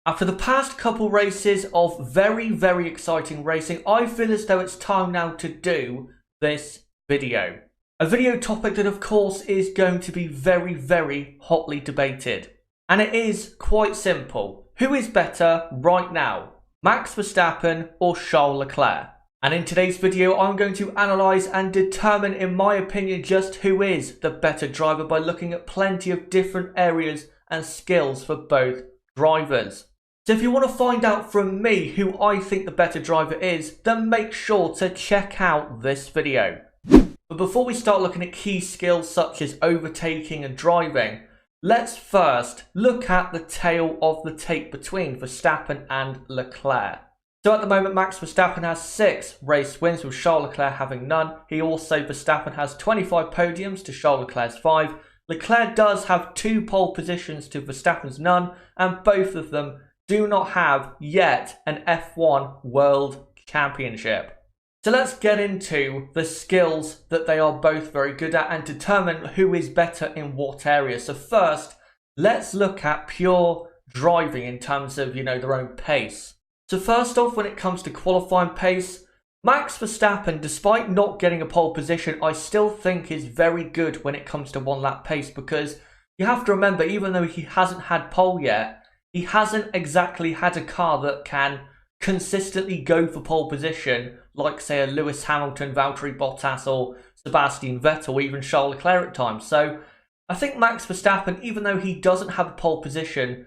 After the past couple races of very exciting racing, I feel as though it's time now to do this video. A video topic that of course is going to be very hotly debated. And it is quite simple. Who is better right now? Max Verstappen or Charles Leclerc? And in today's video, I'm going to analyse and determine, in my opinion, just who is the better driver by looking at plenty of different areas and skills for both drivers. So if you want to find out from me who I think the better driver is, then make sure to check out this video. But before we start looking at key skills such as overtaking and driving, let's first look at the tale of the tape between Verstappen and Leclerc. So at the moment, Max Verstappen has 6 race wins, with Charles Leclerc having none. Verstappen has 25 podiums to Charles Leclerc's 5. Leclerc does have 2 pole positions to Verstappen's none, and both of them do not have yet an F1 World Championship. So let's get into the skills that they are both very good at and determine who is better in what area. So first, let's look at pure driving in terms of, their own pace. So first off, when it comes to qualifying pace, Max Verstappen, despite not getting a pole position, I still think is very good when it comes to one lap pace, because you have to remember, even though he hasn't had pole yet, he hasn't exactly had a car that can consistently go for pole position, like say a Lewis Hamilton, Valtteri Bottas or Sebastian Vettel, or even Charles Leclerc at times. So I think Max Verstappen, even though he doesn't have a pole position,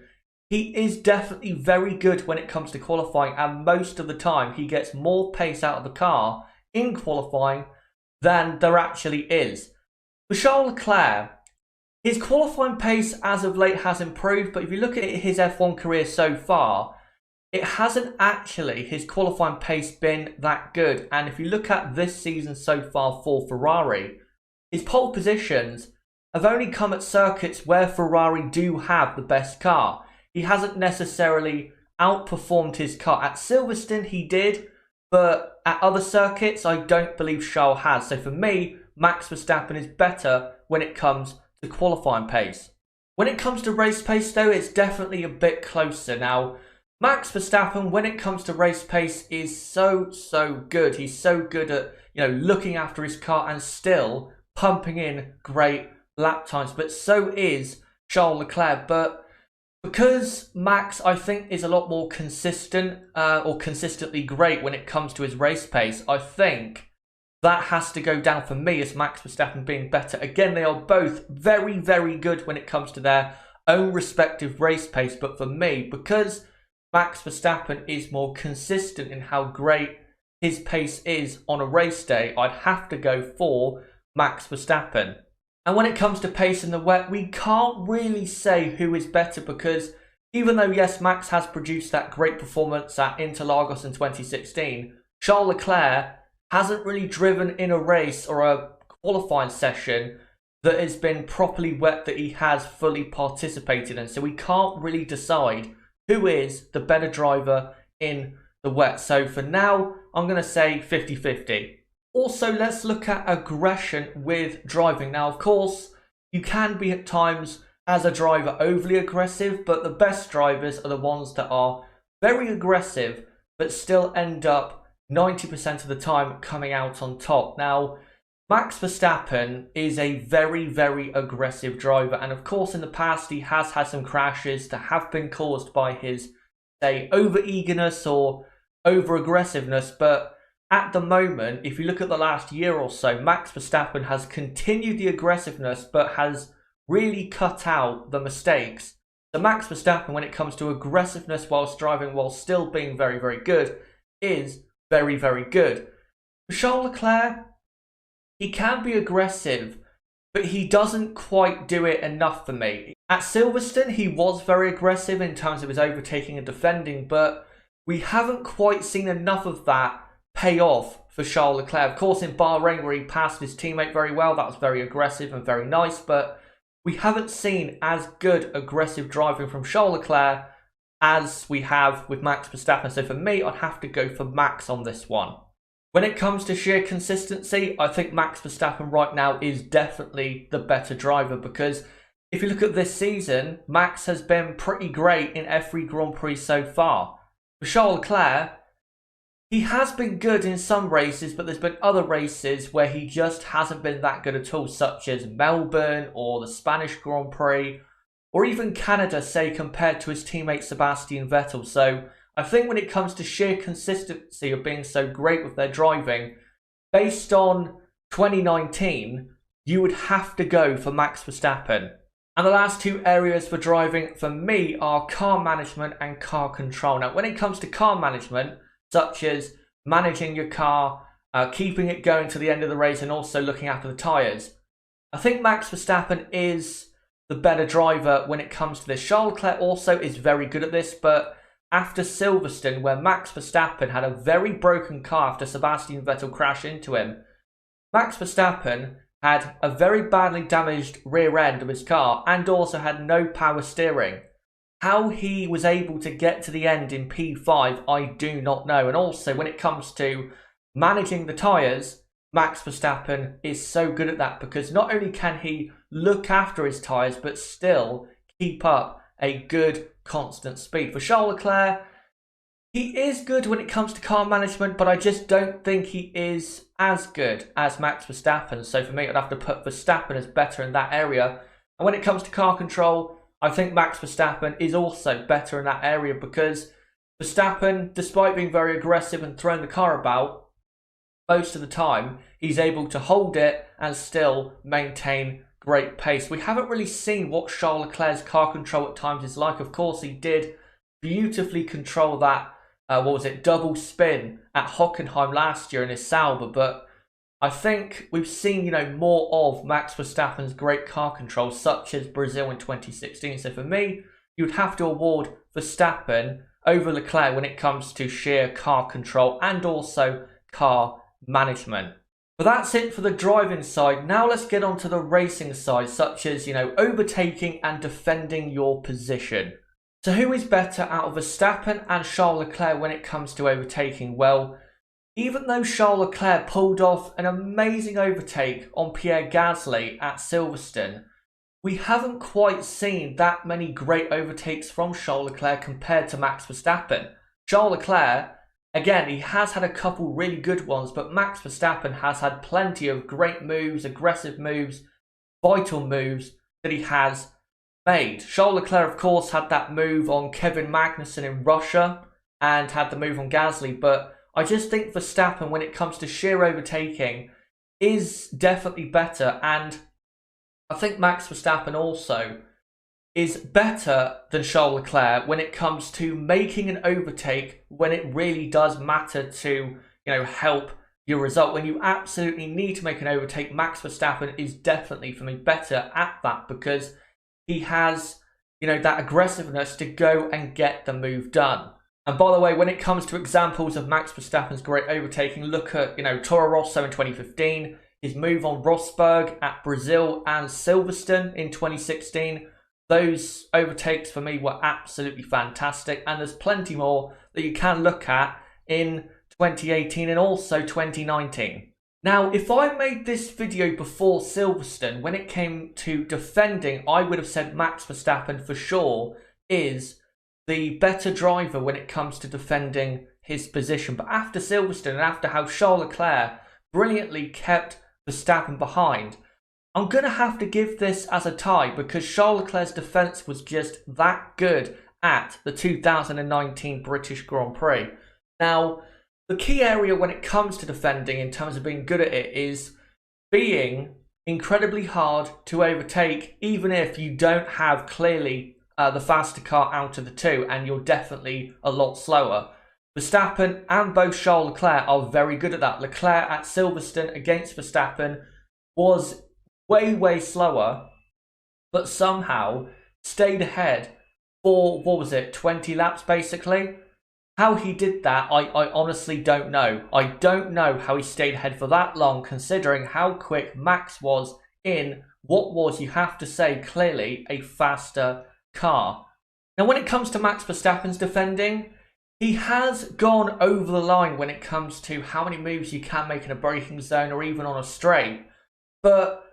he is definitely very good when it comes to qualifying, and most of the time he gets more pace out of the car in qualifying than there actually is. For Charles Leclerc, his qualifying pace as of late has improved, but if you look at his F1 career so far, it hasn't actually, his qualifying pace, been that good. And if you look at this season so far for Ferrari, his pole positions have only come at circuits where Ferrari do have the best car. He hasn't necessarily outperformed his car. At Silverstone he did, but at other circuits I don't believe Charles has. So for me, Max Verstappen is better when it comes to qualifying pace. When it comes to race pace though, it's definitely a bit closer. Now, Max Verstappen, when it comes to race pace, is so good. He's so good at, looking after his car and still pumping in great lap times. But so is Charles Leclerc. But because Max, I think, is a lot more consistent or consistently great when it comes to his race pace, I think that has to go down for me as Max Verstappen being better. Again, they are both very good when it comes to their own respective race pace. But for me, because Max Verstappen is more consistent in how great his pace is on a race day, I'd have to go for Max Verstappen. And when it comes to pace in the wet, we can't really say who is better, because even though, yes, Max has produced that great performance at Interlagos in 2016, Charles Leclerc hasn't really driven in a race or a qualifying session that has been properly wet that he has fully participated in. So we can't really decide who is the better driver in the wet. So for now, I'm going to say 50-50. Also, let's look at aggression with driving. Now, of course, you can be at times as a driver overly aggressive, but the best drivers are the ones that are very aggressive but still end up 90% of the time coming out on top. Now, Max Verstappen is a very aggressive driver, and of course in the past he has had some crashes that have been caused by his, say, over-eagerness or over-aggressiveness, but at the moment, if you look at the last year or so, Max Verstappen has continued the aggressiveness but has really cut out the mistakes. So Max Verstappen, when it comes to aggressiveness whilst driving while still being very good, is very good. For Charles Leclerc, he can be aggressive, but he doesn't quite do it enough for me. At Silverstone, he was very aggressive in terms of his overtaking and defending, but we haven't quite seen enough of that pay off for Charles Leclerc. Of course, in Bahrain, where he passed his teammate very well, that was very aggressive and very nice, but we haven't seen as good aggressive driving from Charles Leclerc as we have with Max Verstappen. So for me, I'd have to go for Max on this one. When it comes to sheer consistency, I think Max Verstappen right now is definitely the better driver, because if you look at this season, Max has been pretty great in every Grand Prix so far. For Charles Leclerc, he has been good in some races, but there's been other races where he just hasn't been that good at all, such as Melbourne or the Spanish Grand Prix, or even Canada, say, compared to his teammate Sebastian Vettel. So I think when it comes to sheer consistency of being so great with their driving, based on 2019, you would have to go for Max Verstappen. And the last two areas for driving for me are car management and car control. Now, when it comes to car management, such as managing your car, keeping it going to the end of the race, and also looking after the tyres, I think Max Verstappen is the better driver when it comes to this. Charles Leclerc also is very good at this, but after Silverstone, where Max Verstappen had a very broken car after Sebastian Vettel crashed into him, Max Verstappen had a very badly damaged rear end of his car and also had no power steering. How he was able to get to the end in P5, I do not know. And also, when it comes to managing the tyres, Max Verstappen is so good at that, because not only can he look after his tyres, but still keep up a good constant speed. For Charles Leclerc, he is good when it comes to car management, but I just don't think he is as good as Max Verstappen. So for me, I'd have to put Verstappen as better in that area. And when it comes to car control, I think Max Verstappen is also better in that area, because Verstappen, despite being very aggressive and throwing the car about, most of the time he's able to hold it and still maintain great pace. We haven't really seen what Charles Leclerc's car control at times is like. Of course, he did beautifully control that double spin at Hockenheim last year in his Sauber, but I think we've seen, more of Max Verstappen's great car control, such as Brazil in 2016. So for me, you'd have to award Verstappen over Leclerc when it comes to sheer car control and also car management. But that's it for the driving side. Now let's get on to the racing side, such as, overtaking and defending your position. So who is better out of Verstappen and Charles Leclerc when it comes to overtaking? Well, even though Charles Leclerc pulled off an amazing overtake on Pierre Gasly at Silverstone, we haven't quite seen that many great overtakes from Charles Leclerc compared to Max Verstappen. Charles Leclerc, again, he has had a couple really good ones, but Max Verstappen has had plenty of great moves, aggressive moves, vital moves that he has made. Charles Leclerc, of course, had that move on Kevin Magnussen in Russia and had the move on Gasly, but I just think Verstappen, when it comes to sheer overtaking, is definitely better, and I think Max Verstappen also is better than Charles Leclerc when it comes to making an overtake when it really does matter to, help your result. When you absolutely need to make an overtake, Max Verstappen is definitely, for me, better at that, because he has, that aggressiveness to go and get the move done. And by the way, when it comes to examples of Max Verstappen's great overtaking, look at, Toro Rosso in 2015, his move on Rosberg at Brazil and Silverstone in 2016. Those overtakes for me were absolutely fantastic, and there's plenty more that you can look at in 2018 and also 2019. Now, if I made this video before Silverstone, when it came to defending, I would have said Max Verstappen for sure is the better driver when it comes to defending his position. But after Silverstone and after how Charles Leclerc brilliantly kept Verstappen behind, I'm going to have to give this as a tie, because Charles Leclerc's defence was just that good at the 2019 British Grand Prix. Now, the key area when it comes to defending in terms of being good at it is being incredibly hard to overtake, even if you don't have clearly the faster car out of the two, and you're definitely a lot slower. Verstappen and both Charles Leclerc are very good at that. Leclerc at Silverstone against Verstappen was way slower, but somehow stayed ahead for, 20 laps basically. How he did that, I honestly don't know. I don't know how he stayed ahead for that long, considering how quick Max was in what was, you have to say, clearly a faster car. Now, when it comes to Max Verstappen's defending, he has gone over the line when it comes to how many moves you can make in a braking zone or even on a straight. But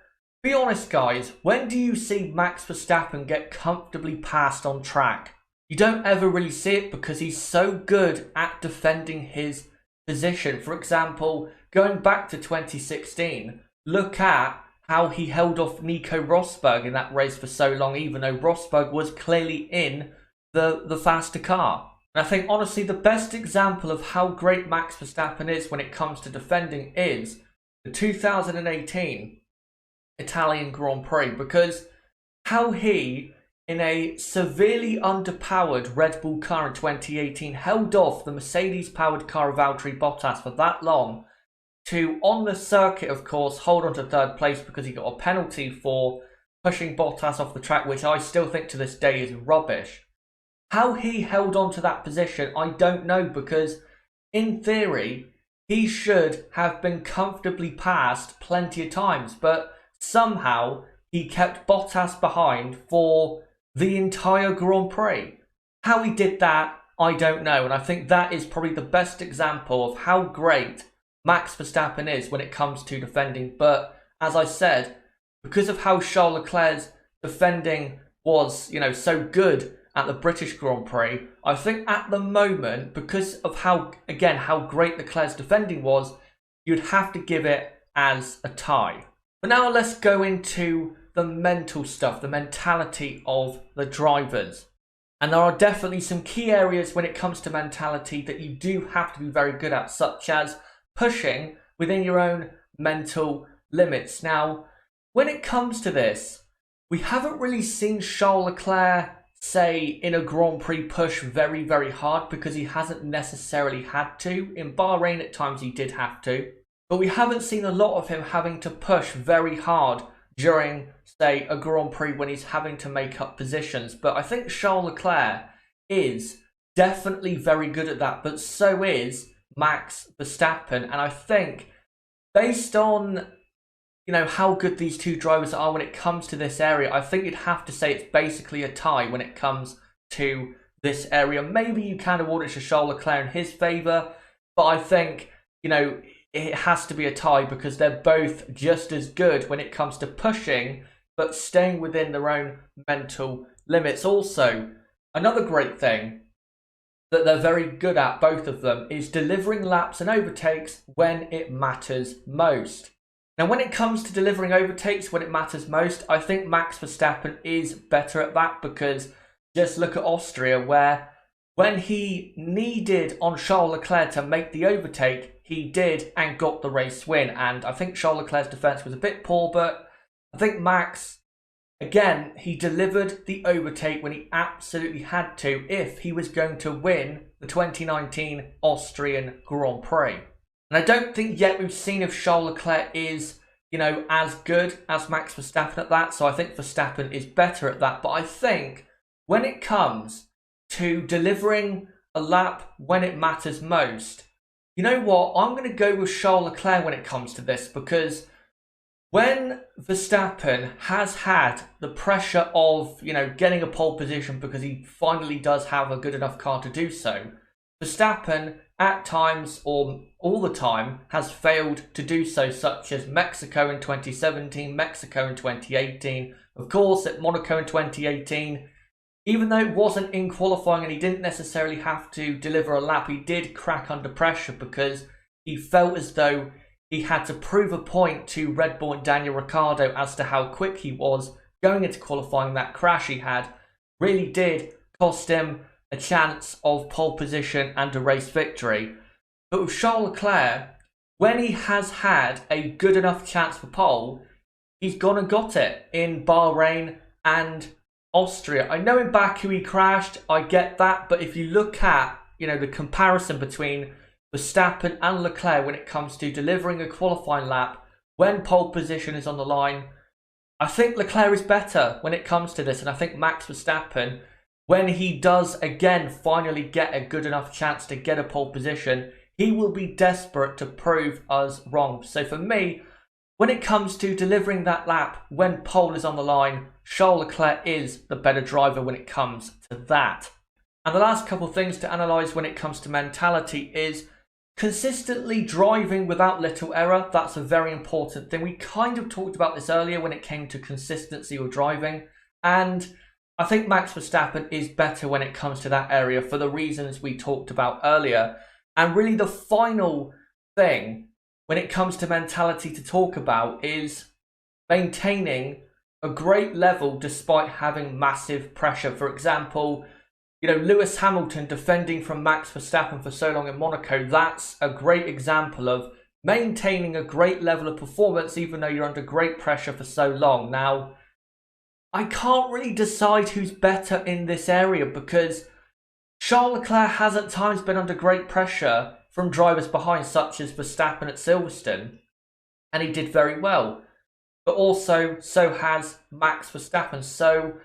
Be honest, guys, when do you see Max Verstappen get comfortably passed on track? You don't ever really see it because he's so good at defending his position. For example, going back to 2016, look at how he held off Nico Rosberg in that race for so long, even though Rosberg was clearly in the faster car. And I think, honestly, the best example of how great Max Verstappen is when it comes to defending is the 2018 Italian Grand Prix, because how he, in a severely underpowered Red Bull car in 2018, held off the Mercedes-powered car of Valtteri Bottas for that long to, on the circuit, of course, hold on to third place because he got a penalty for pushing Bottas off the track, which I still think to this day is rubbish. How he held on to that position, I don't know, because in theory, he should have been comfortably passed plenty of times, but somehow he kept Bottas behind for the entire Grand Prix. How he did that, I don't know, and I think that is probably the best example of how great Max Verstappen is when it comes to defending. But as I said, because of how Charles Leclerc's defending was, so good at the British Grand Prix, I think at the moment, because of how great Leclerc's defending was, you'd have to give it as a tie. But now let's go into the mental stuff, the mentality of the drivers. And there are definitely some key areas when it comes to mentality that you do have to be very good at, such as pushing within your own mental limits. Now, when it comes to this, we haven't really seen Charles Leclerc, say, in a Grand Prix push very, very hard because he hasn't necessarily had to. In Bahrain, at times he did have to. But we haven't seen a lot of him having to push very hard during, say, a Grand Prix when he's having to make up positions. But I think Charles Leclerc is definitely very good at that, but so is Max Verstappen. And I think based on, how good these two drivers are when it comes to this area, I think you'd have to say it's basically a tie when it comes to this area. Maybe you can award it to Charles Leclerc in his favour, but I think, it has to be a tie because they're both just as good when it comes to pushing, but staying within their own mental limits. Also, another great thing that they're very good at, both of them, is delivering laps and overtakes when it matters most. Now, when it comes to delivering overtakes when it matters most, I think Max Verstappen is better at that because just look at Austria, where when he needed on Charles Leclerc to make the overtake, he did and got the race win. And I think Charles Leclerc's defence was a bit poor, but I think Max, again, he delivered the overtake when he absolutely had to if he was going to win the 2019 Austrian Grand Prix. And I don't think yet we've seen if Charles Leclerc is, as good as Max Verstappen at that. So I think Verstappen is better at that. But I think when it comes to delivering a lap when it matters most, you know what? I'm going to go with Charles Leclerc when it comes to this, because when Verstappen has had the pressure of, getting a pole position because he finally does have a good enough car to do so, Verstappen at times, or all the time, has failed to do so, such as Mexico in 2017, Mexico in 2018, of course at Monaco in 2018. Even though it wasn't in qualifying and he didn't necessarily have to deliver a lap, he did crack under pressure because he felt as though he had to prove a point to Red Bull and Daniel Ricciardo as to how quick he was going into qualifying. That crash he had really did cost him a chance of pole position and a race victory. But with Charles Leclerc, when he has had a good enough chance for pole, he's gone and got it in Bahrain and Austria. I know in Baku he crashed, I get that, but if you look at, the comparison between Verstappen and Leclerc when it comes to delivering a qualifying lap when pole position is on the line, I think Leclerc is better when it comes to this. And I think Max Verstappen, when he does again finally get a good enough chance to get a pole position, he will be desperate to prove us wrong. So for me, when it comes to delivering that lap when pole is on the line, Charles Leclerc is the better driver when it comes to that. And the last couple of things to analyse when it comes to mentality is consistently driving without little error, that's a very important thing. We kind of talked about this earlier when it came to consistency of driving, and I think Max Verstappen is better when it comes to that area for the reasons we talked about earlier. And really the final thing when it comes to mentality to talk about is maintaining a great level despite having massive pressure. For example, Lewis Hamilton defending from Max Verstappen for so long in Monaco, that's a great example of maintaining a great level of performance even though you're under great pressure for so long. Now, I can't really decide who's better in this area because Charles Leclerc has at times been under great pressure from drivers behind, such as Verstappen at Silverstone, and he did very well. But also, so has Max Verstappen. So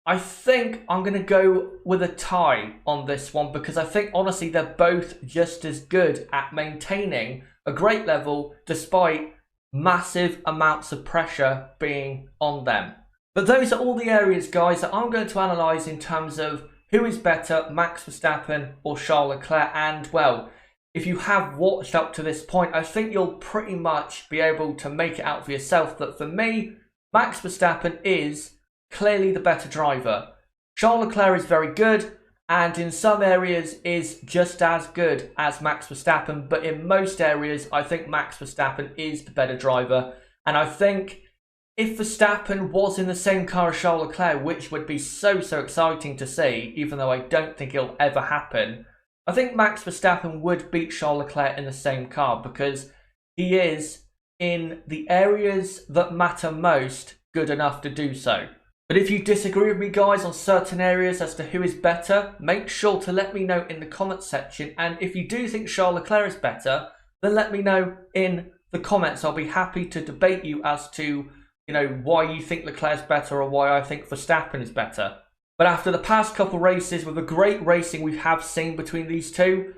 I think I'm going to go with a tie on this one because I think, honestly, they're both just as good at maintaining a great level despite massive amounts of pressure being on them. But those are all the areas, guys, that I'm going to analyse in terms of who is better, Max Verstappen or Charles Leclerc. And, well, if you have watched up to this point, I think you'll pretty much be able to make it out for yourself that for me, Max Verstappen is clearly the better driver. Charles Leclerc is very good and in some areas is just as good as Max Verstappen, but in most areas I think Max Verstappen is the better driver. And I think if Verstappen was in the same car as Charles Leclerc, which would be so exciting to see, even though I don't think it'll ever happen, I think Max Verstappen would beat Charles Leclerc in the same car because he is, in the areas that matter most, good enough to do so. But if you disagree with me, guys, on certain areas as to who is better, make sure to let me know in the comments section. And if you do think Charles Leclerc is better, then let me know in the comments. I'll be happy to debate you as to, why you think Leclerc is better or why I think Verstappen is better. But after the past couple races, with the great racing we have seen between these two,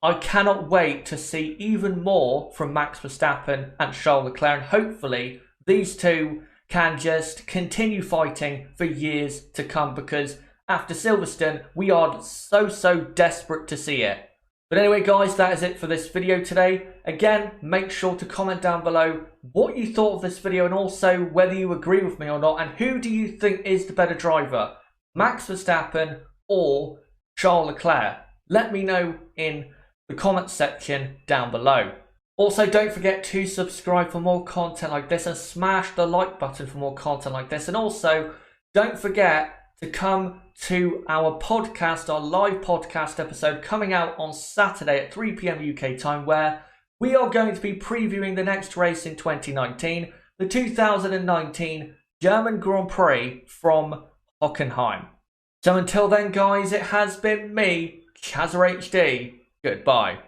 I cannot wait to see even more from Max Verstappen and Charles Leclerc. And hopefully these two can just continue fighting for years to come because after Silverstone, we are so desperate to see it. But anyway, guys, that is it for this video today. Again, make sure to comment down below what you thought of this video and also whether you agree with me or not. And who do you think is the better driver, Max Verstappen or Charles Leclerc? Let me know in the comments section down below. Also, don't forget to subscribe for more content like this and smash the like button for more content like this. And also, don't forget to come to our podcast, our live podcast episode coming out on Saturday at 3 PM UK time, where we are going to be previewing the next race in 2019, the 2019 German Grand Prix from Hockenheim. So until then, guys, it has been me, Chazza HD. Goodbye.